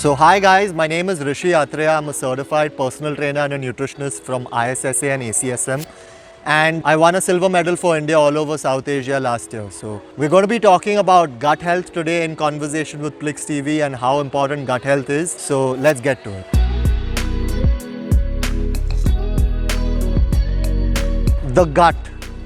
So hi guys, my name is Rishi Atreya. I'm a certified personal trainer and a nutritionist from ISSA and ACSM. And I won a silver medal for India all over South Asia last year. So we're going to be talking about gut health today in conversation with Plix TV and how important gut health is. So let's get to it. The gut.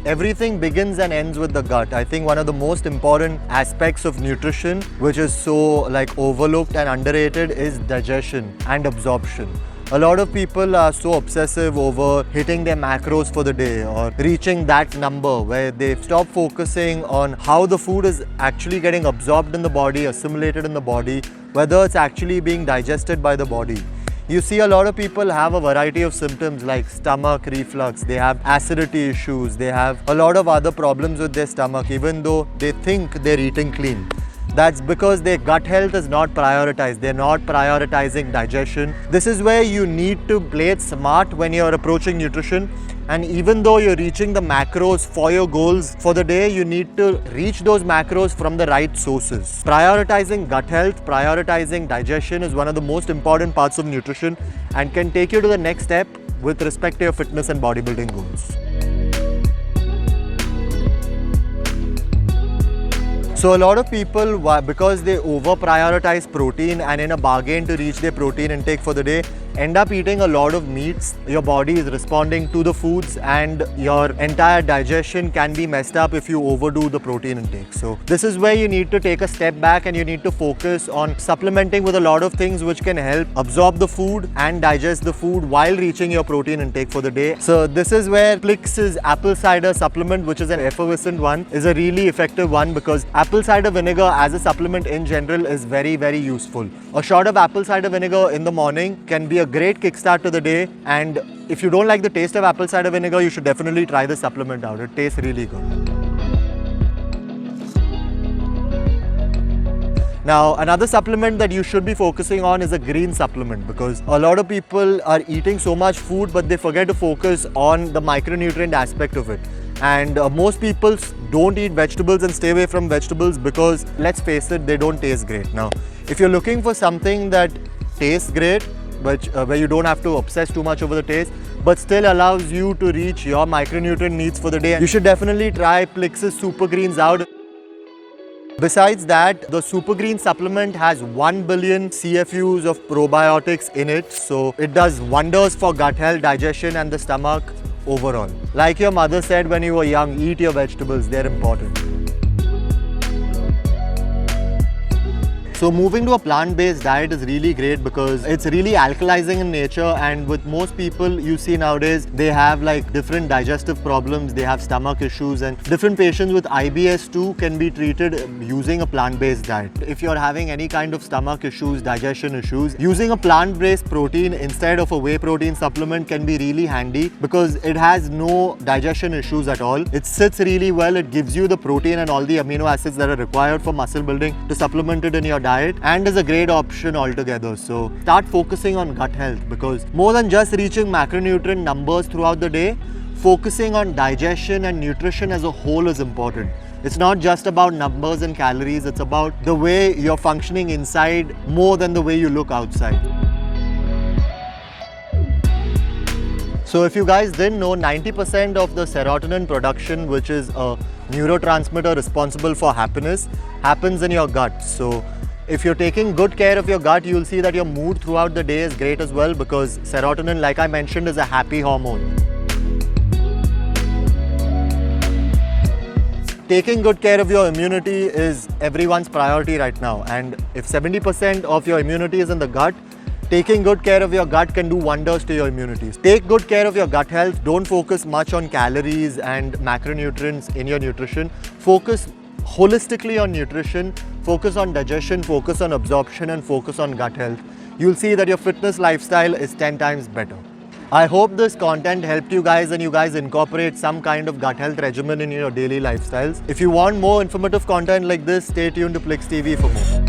Everything begins and ends with the gut. I think one of the most important aspects of nutrition, which is so overlooked and underrated, is digestion and absorption. A lot of people are so obsessive over hitting their macros for the day or reaching that number where they stop focusing on how the food is actually getting absorbed in the body, assimilated in the body, whether it's actually being digested by the body. You see a lot of people have a variety of symptoms like stomach reflux, they have acidity issues, they have a lot of other problems with their stomach even though they think they're eating clean. That's because their gut health is not prioritized. They're not prioritizing digestion. This is where you need to play it smart when you're approaching nutrition. And even though you're reaching the macros for your goals for the day, you need to reach those macros from the right sources. Prioritizing gut health, prioritizing digestion is one of the most important parts of nutrition and can take you to the next step with respect to your fitness and bodybuilding goals. So a lot of people, because they over prioritize protein and in a bargain to reach their protein intake for the day, end up eating a lot of meats. Your body is responding to the foods and your entire digestion can be messed up if you overdo the protein intake. So this is where you need to take a step back and you need to focus on supplementing with a lot of things which can help absorb the food and digest the food while reaching your protein intake for the day. So this is where Plix's apple cider supplement, which is an effervescent one, is a really effective one because apple cider vinegar as a supplement in general is very, very useful. A shot of apple cider vinegar in the morning can be a great kickstart to the day, and if you don't like the taste of apple cider vinegar, you should definitely try the supplement out. It tastes really good. Now, another supplement that you should be focusing on is a green supplement because a lot of people are eating so much food but they forget to focus on the micronutrient aspect of it. And most people don't eat vegetables and stay away from vegetables because, let's face it, they don't taste great. Now, if you're looking for something that tastes great, but where you don't have to obsess too much over the taste, but still allows you to reach your micronutrient needs for the day, you should definitely try Plix's Super Greens out. Besides that, the Super Green supplement has 1 billion CFUs of probiotics in it, so it does wonders for gut health, digestion and the stomach overall. Like your mother said when you were young, eat your vegetables, they're important. So moving to a plant-based diet is really great because it's really alkalizing in nature, and with most people you see nowadays, they have different digestive problems, they have stomach issues, and different patients with IBS too can be treated using a plant-based diet. If you're having any kind of stomach issues, digestion issues, using a plant-based protein instead of a whey protein supplement can be really handy because it has no digestion issues at all. It sits really well, it gives you the protein and all the amino acids that are required for muscle building to supplement it in your diet, and is a great option altogether. So start focusing on gut health because more than just reaching macronutrient numbers throughout the day, focusing on digestion and nutrition as a whole is important. It's not just about numbers and calories, it's about the way you're functioning inside more than the way you look outside. So if you guys didn't know, 90% of the serotonin production, which is a neurotransmitter responsible for happiness, happens in your gut. So if you're taking good care of your gut, you'll see that your mood throughout the day is great as well because serotonin, like I mentioned, is a happy hormone. Taking good care of your immunity is everyone's priority right now, and if 70% of your immunity is in the gut, taking good care of your gut can do wonders to your immunity. Take good care of your gut health. Don't focus much on calories and macronutrients in your nutrition. Focus holistically on nutrition, focus on digestion, focus on absorption and focus on gut health. You'll see that your fitness lifestyle is 10 times better. I hope this content helped you guys and you guys incorporate some kind of gut health regimen in your daily lifestyles. If you want more informative content like this, stay tuned to Plix TV for more.